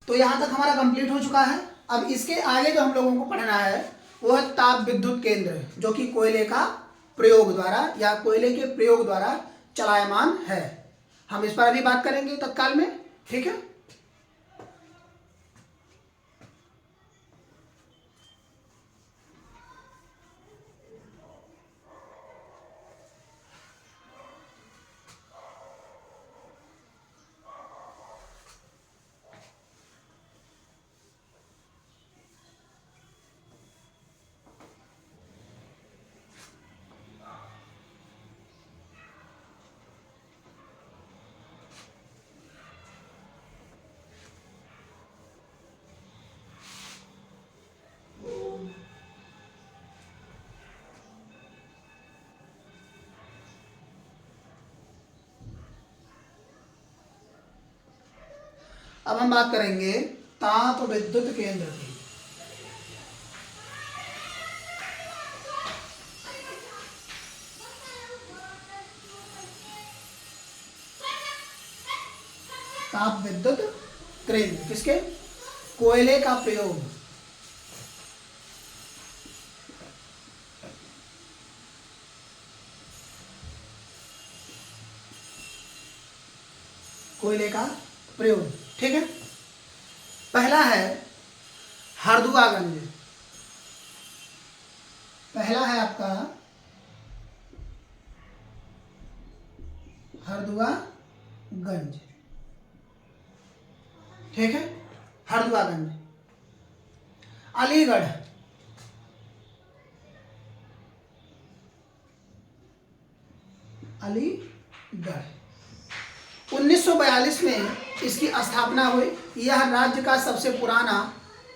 तो यहाँ तक हमारा कंप्लीट हो चुका है। अब इसके आगे जो हम लोगों को पढ़ना है वो है ताप विद्युत केंद्र, जो कि कोयले का प्रयोग द्वारा या कोयले के प्रयोग द्वारा चलायमान है। हम इस पर अभी बात करेंगे तत्काल में, ठीक है। अब हम बात करेंगे ताप विद्युत केंद्र की। ताप विद्युत केंद्र किसके? कोयले का प्रयोग, कोयले का प्रयोग, ठीक है। पहला है हरदुआगंज। पहला है आपका हरदुआगंज, ठीक है, हरदुआगंज। अलीगढ़, अलीगढ़ 1942 में इसकी स्थापना हुई। यह राज्य का सबसे पुराना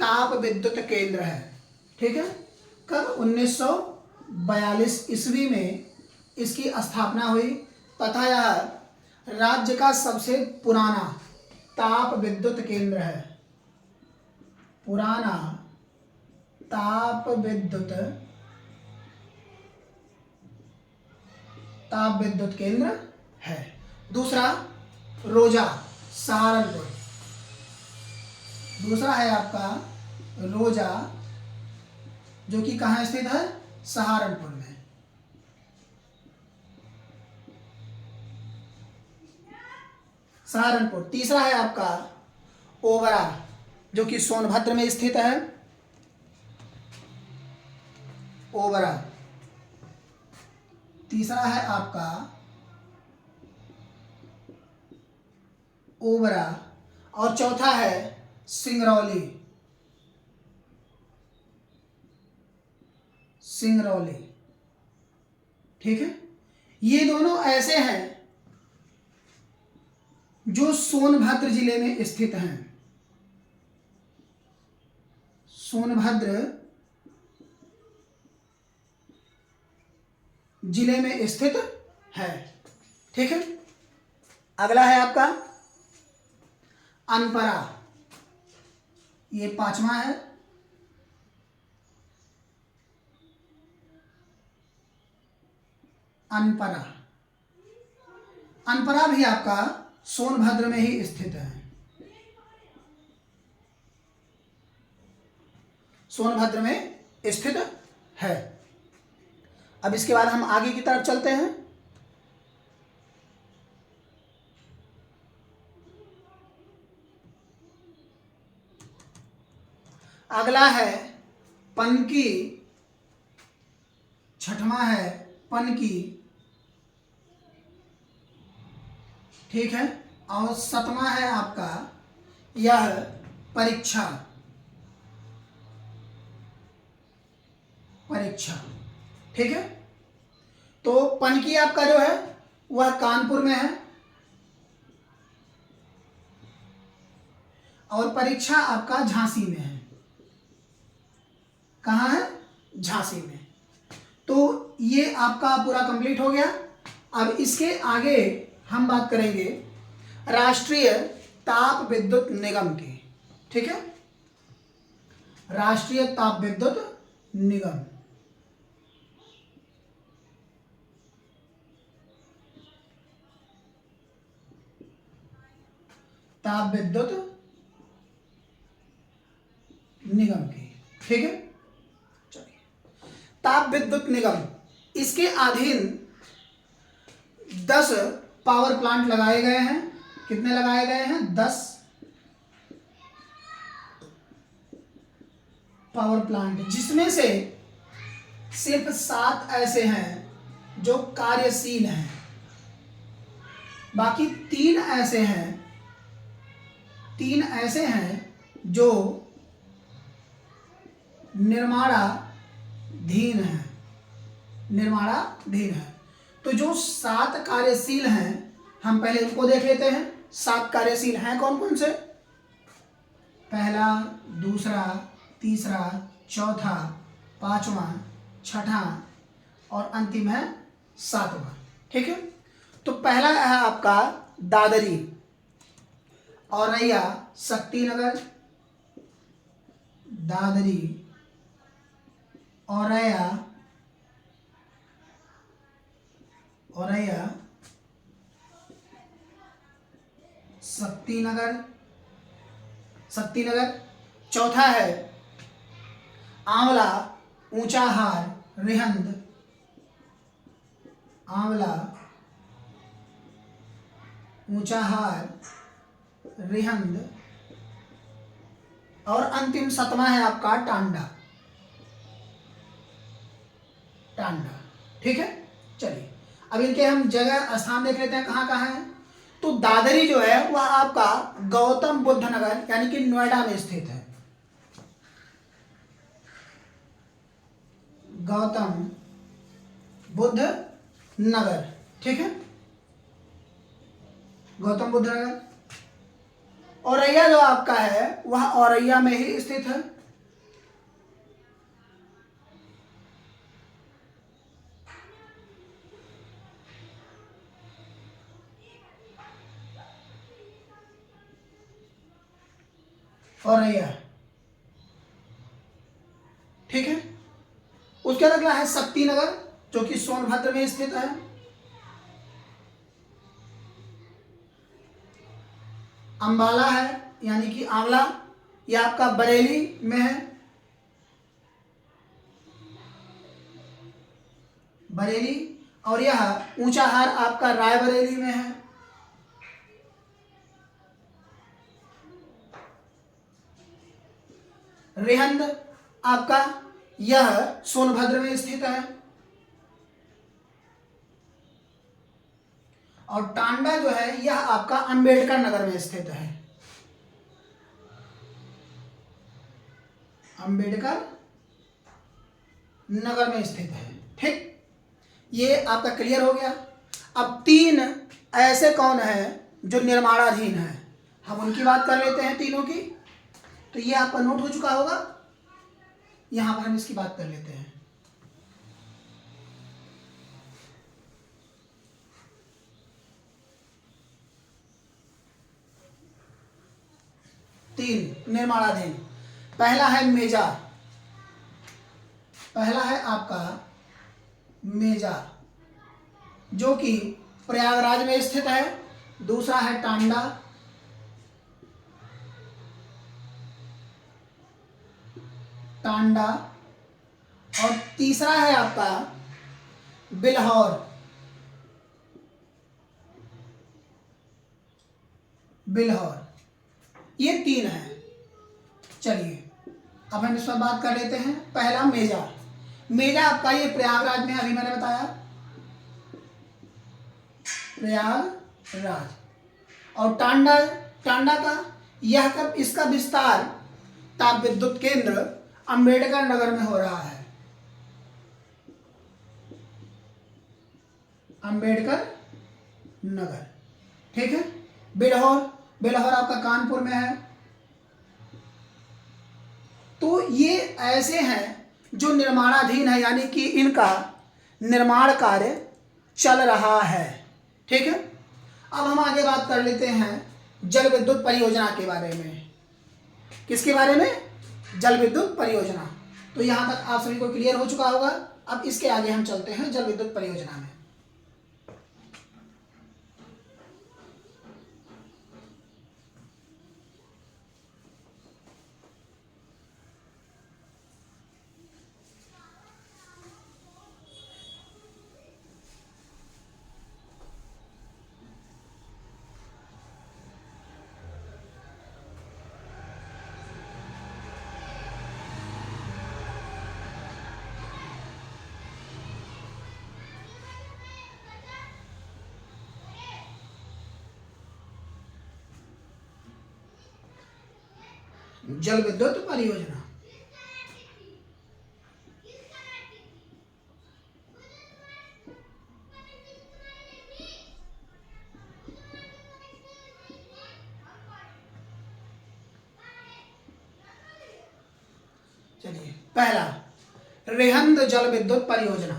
ताप विद्युत केंद्र है, ठीक है। कब? 1942 ईस्वी में इसकी स्थापना हुई तथा यह राज्य का सबसे पुराना ताप विद्युत केंद्र है। पुराना ताप विद्युत केंद्र है। दूसरा रोजा, सहारनपुर। दूसरा है आपका रोजा, जो कि कहाँ स्थित है? सहारनपुर में। सहारनपुर। तीसरा है आपका ओबरा, जो कि सोनभद्र में स्थित है। ओबरा तीसरा है आपका ओबरा। और चौथा है सिंगरौली। सिंगरौली, ठीक है। ये दोनों ऐसे हैं जो सोनभद्र जिले में स्थित हैं। सोनभद्र जिले में स्थित है, ठीक है। अगला है आपका अनपरा, ये पांचवा है। अनपरा, अनपरा भी आपका सोनभद्र में ही स्थित है। सोनभद्र में स्थित है। अब इसके बाद हम आगे की तरफ चलते हैं। अगला है पनकी, छठवां है पनकी, ठीक है। और सतवां है आपका यह परीक्षा, परीक्षा, ठीक है। तो पनकी आपका जो है वह कानपुर में है और परीक्षा आपका झांसी में है। कहाँ है? झांसी में। तो ये आपका पूरा कंप्लीट हो गया। अब इसके आगे हम बात करेंगे राष्ट्रीय ताप विद्युत निगम की, ठीक है। राष्ट्रीय ताप विद्युत निगम, ताप विद्युत निगम की। ठीक है, चलिए। ताप विद्युत निगम, इसके अधीन 10 पावर प्लांट लगाए गए हैं। कितने लगाए गए हैं? 10 पावर प्लांट, जिसमें से सिर्फ 7 ऐसे हैं जो कार्यशील हैं, बाकी 3 ऐसे हैं जो निर्माणाधीन है। तो जो 7 कार्यशील हैं, हम पहले इनको देख लेते हैं। 7 कार्यशील हैं कौन कौन से? पहला, दूसरा, तीसरा, चौथा, पांचवा, छठा और अंतिम है 7वां। ठीक है, तो पहला है आपका दादरी, औरैया, शक्तिनगर, दादरी, औरैया, शक्तिनगर। चौथा है आंवला, ऊंचाहार, रिहंद, आंवला, ऊंचाहार, रिहंद और अंतिम 7वां है आपका टांडा। ठीक है, चलिए अब इनके हम जगह स्थान देख लेते हैं कहाँ कहाँ है। तो दादरी जो है वह आपका गौतम बुद्ध नगर यानी कि नोएडा में स्थित है। गौतम बुद्ध नगर, ठीक है, गौतम बुद्ध नगर। औरैया जो आपका है वह औरैया में ही स्थित है। औरैया, ठीक है। उसके बाद अगला है शक्तिनगर जो कि सोनभद्र में स्थित है। अंबाला है यानी कि आंवला, यह आपका बरेली में है। बरेली, और यह ऊंचाहार आपका रायबरेली में है। रिहंद आपका यह सोनभद्र में स्थित है। और टांडा जो है यह आपका अंबेडकर नगर में स्थित है। अंबेडकर नगर में स्थित है। ठीक, ये आपका क्लियर हो गया। अब 3 ऐसे कौन है जो निर्माणाधीन है, हम उनकी बात कर लेते हैं तीनों की। तो ये आपका नोट हो चुका होगा, यहां पर हम इसकी बात कर लेते हैं। तीन निर्माणाधीन, पहला है मेजा, पहला है आपका मेजा जो कि प्रयागराज में स्थित है। दूसरा है टांडा, और तीसरा है आपका बिल्हौर। ये 3 है। चलिए अब हम इस पर बात कर लेते हैं। पहला मेजा आपका ये प्रयागराज में, अभी मैंने बताया प्रयागराज। और टांडा का यह कब, इसका विस्तार ताप विद्युत केंद्र अंबेडकर नगर में हो रहा है। अंबेडकर नगर, ठीक है। बिल्हौर आपका कानपुर में है। तो ये ऐसे हैं जो निर्माणाधीन है, यानी कि इनका निर्माण कार्य चल रहा है। ठीक है, अब हम आगे बात कर लेते हैं जल विद्युत परियोजना के बारे में। किसके बारे में? जल विद्युत परियोजना। तो यहां तक आप सभी को क्लियर हो चुका होगा। अब इसके आगे हम चलते हैं जल विद्युत परियोजना में। जल विद्युत परियोजना। चलिए, पहला रिहंद जल विद्युत परियोजना।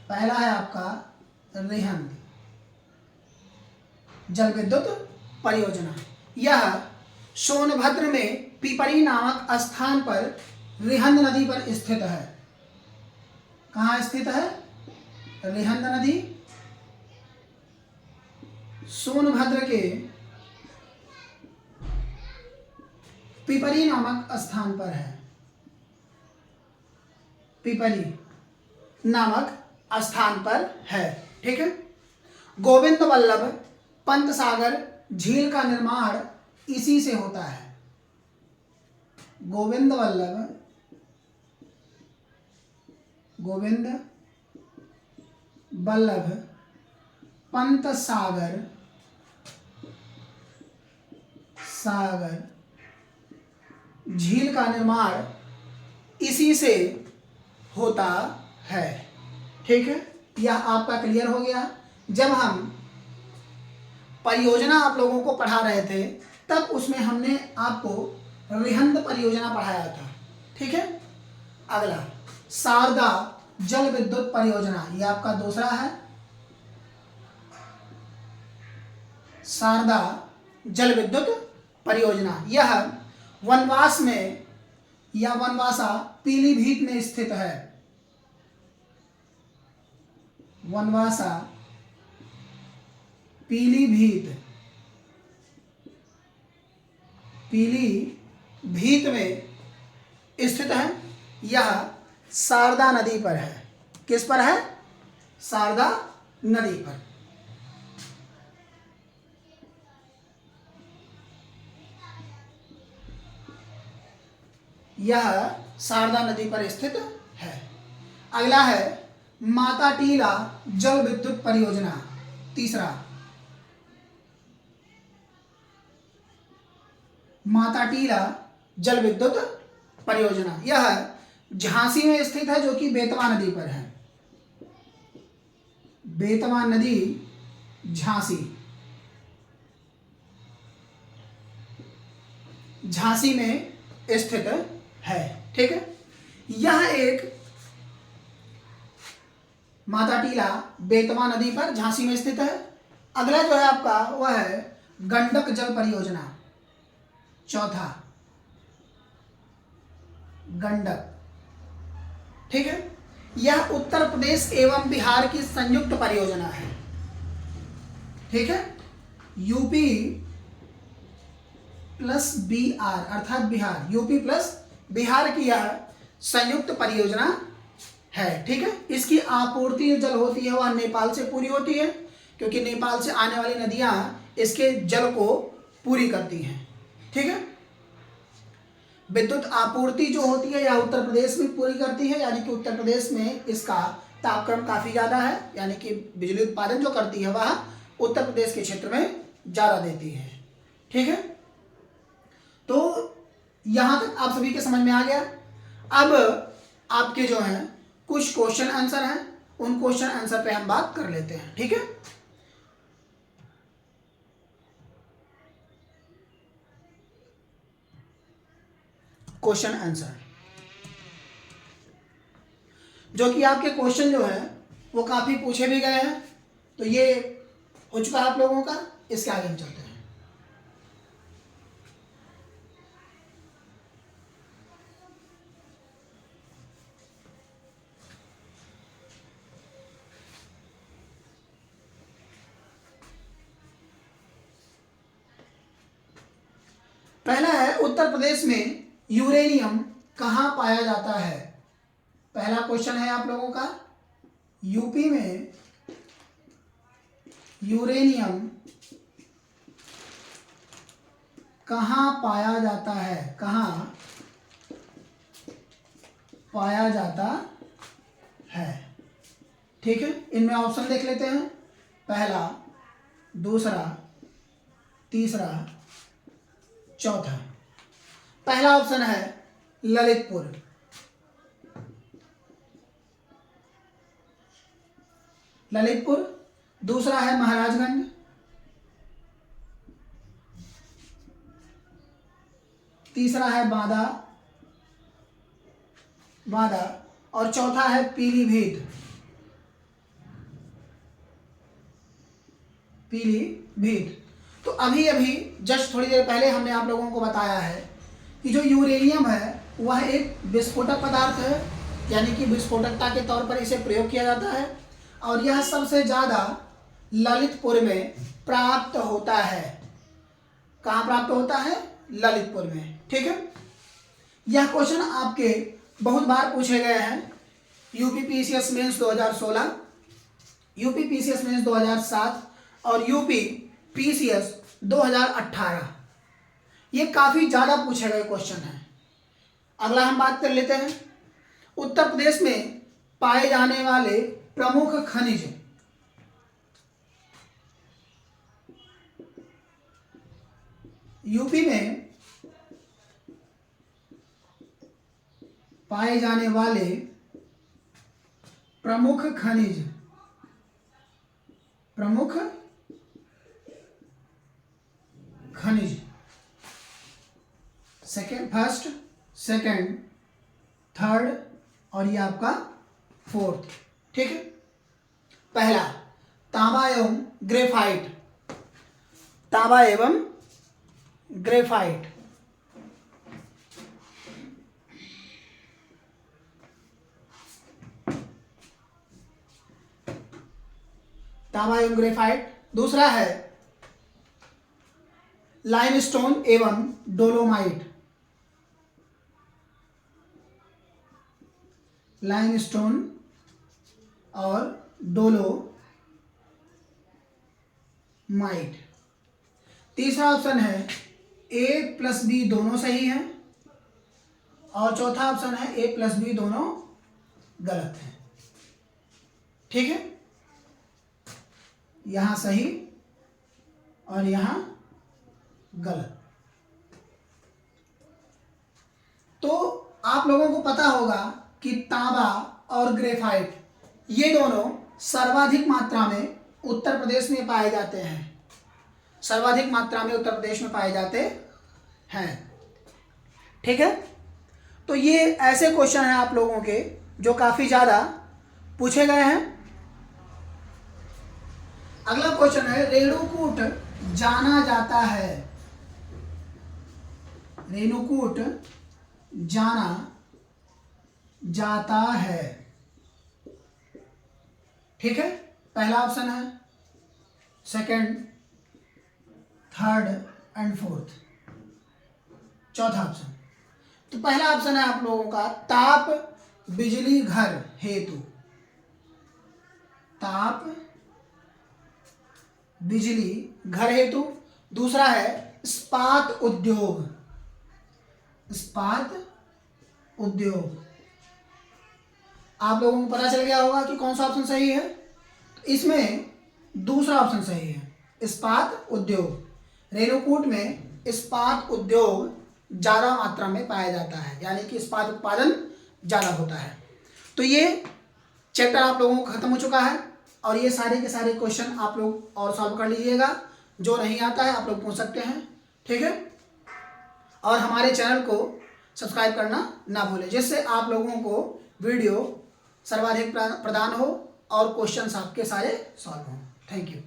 पहला है आपका रिहंद जल विद्युत परियोजना। यह सोनभद्र में पिपरी नामक स्थान पर रिहंद नदी पर स्थित है। कहाँ स्थित है? रिहंद नदी सोनभद्र के पिपरी नामक स्थान पर है। पिपरी नामक स्थान पर है। ठीक है। गोविंद वल्लभ पंत सागर झील का निर्माण इसी से होता है। गोविंद वल्लभ पंत सागर झील का निर्माण इसी से होता है। ठीक है, यह आपका क्लियर हो गया। जब हम परियोजना आप लोगों को पढ़ा रहे थे तब उसमें हमने आपको रिहंद परियोजना पढ़ाया था। ठीक है। अगला शारदा जल विद्युत परियोजना, यह आपका दूसरा है। शारदा जल विद्युत परियोजना, यह वनवास में या वनवासा पीलीभीत में स्थित है। वनवासा पीलीभीत में स्थित है। यह शारदा नदी पर है। किस पर है? शारदा नदी पर। यह शारदा नदी पर स्थित है। अगला है माता टीला जल विद्युत परियोजना, तीसरा। माता टीला जल विद्युत परियोजना, यह झांसी में स्थित है, जो कि बेतवा नदी पर है। बेतवा नदी झांसी में स्थित है। ठीक है। यह एक माता टीला बेतवा नदी पर झांसी में स्थित है। अगला जो है आपका वह है गंडक जल परियोजना, चौथा गंडक। ठीक है। यह उत्तर प्रदेश एवं बिहार की संयुक्त परियोजना है। ठीक है। यूपी प्लस बिहार अर्थात बिहार, यूपी प्लस बिहार की यह संयुक्त परियोजना है। ठीक है। इसकी आपूर्ति जो जल होती है वह नेपाल से पूरी होती है, क्योंकि नेपाल से आने वाली नदियां इसके जल को पूरी करती हैं। ठीक है। विद्युत आपूर्ति जो होती है यह उत्तर प्रदेश में पूरी करती है, यानी कि उत्तर प्रदेश में इसका तापक्रम काफी ज्यादा है, यानी कि बिजली उत्पादन जो करती है वह उत्तर प्रदेश के क्षेत्र में ज्यादा देती है। ठीक है। तो यहां तक आप सभी के समझ में आ गया। अब आपके जो हैं कुछ क्वेश्चन आंसर हैं, उन क्वेश्चन आंसर पे हम बात कर लेते हैं। ठीक है। क्वेश्चन आंसर, जो कि आपके क्वेश्चन जो है वो काफी पूछे भी गए हैं, तो ये हो चुका है आप लोगों का। इसके आगे हम चलते हैं। पहला है उत्तर प्रदेश में यूरेनियम कहाँ पाया जाता है। पहला क्वेश्चन है आप लोगों का, यूपी में यूरेनियम कहाँ पाया जाता है, कहाँ पाया जाता है। ठीक है। इनमें ऑप्शन देख लेते हैं। पहला, दूसरा, तीसरा, चौथा। पहला ऑप्शन है ललितपुर, ललितपुर। दूसरा है महाराजगंज, तीसरा है बांदा, और चौथा है पीलीभीत, तो अभी जस्ट थोड़ी देर पहले हमने आप लोगों को बताया है कि जो यूरेनियम है वह एक विस्फोटक पदार्थ है, यानी कि विस्फोटकता के तौर पर इसे प्रयोग किया जाता है, और यह सबसे ज़्यादा ललितपुर में प्राप्त होता है। कहाँ प्राप्त होता है? ललितपुर में। ठीक है, यह क्वेश्चन आपके बहुत बार पूछे गए हैं। UP PCS mains 2016, UP PCS mains 2007 और यूपी पीसीएस 2018, ये काफ़ी ज़्यादा पूछे गए क्वेश्चन हैं। अगला हम बात कर लेते हैं उत्तर प्रदेश में पाए जाने वाले प्रमुख खनिज। यूपी में पाए जाने वाले प्रमुख खनिज, फर्स्ट, सेकंड, थर्ड और ये आपका फोर्थ। ठीक है, पहला तांबा एवं ग्रेफाइट, तांबा एवं ग्रेफाइट। तांबा एवं ग्रेफाइट। दूसरा है लाइमस्टोन एवं डोलोमाइट, लाइमस्टोन और डोलोमाइट। तीसरा ऑप्शन है A प्लस B दोनों सही हैं, और चौथा ऑप्शन है A प्लस B दोनों गलत हैं। ठीक है, यहां सही और यहां गलत। तो आप लोगों को पता होगा कि तांबा और ग्रेफाइट ये दोनों सर्वाधिक मात्रा में उत्तर प्रदेश में पाए जाते हैं, सर्वाधिक मात्रा में उत्तर प्रदेश में पाए जाते हैं। ठीक है, तो ये ऐसे क्वेश्चन हैं आप लोगों के जो काफ़ी ज़्यादा पूछे गए हैं। अगला क्वेश्चन है रेणुकूट जाना जाता है, रेणुकूट जाना जाता है। ठीक है, पहला ऑप्शन है, सेकंड, थर्ड एंड फोर्थ। चौथा ऑप्शन, तो पहला ऑप्शन है आप लोगों का ताप बिजली घर हेतु, ताप बिजली घर हेतु। दूसरा है इस्पात उद्योग, इस्पात उद्योग। आप लोगों को पता चल गया होगा कि कौन सा ऑप्शन सही है। इसमें दूसरा ऑप्शन सही है, इस्पात उद्योग। रेणुकूट में इस्पात उद्योग ज़्यादा मात्रा में पाया जाता है, यानी कि इस्पात उत्पादन ज़्यादा होता है। तो ये चैप्टर आप लोगों को खत्म हो चुका है, और ये सारे के सारे क्वेश्चन आप लोग और सॉल्व कर लीजिएगा। जो नहीं आता है आप लोग पूछ सकते हैं। ठीक है, और हमारे चैनल को सब्सक्राइब करना ना भूलें, जिससे आप लोगों को वीडियो सर्वाधिक प्रदान हो और क्वेश्चंस आपके सारे सॉल्व हों। Thank you.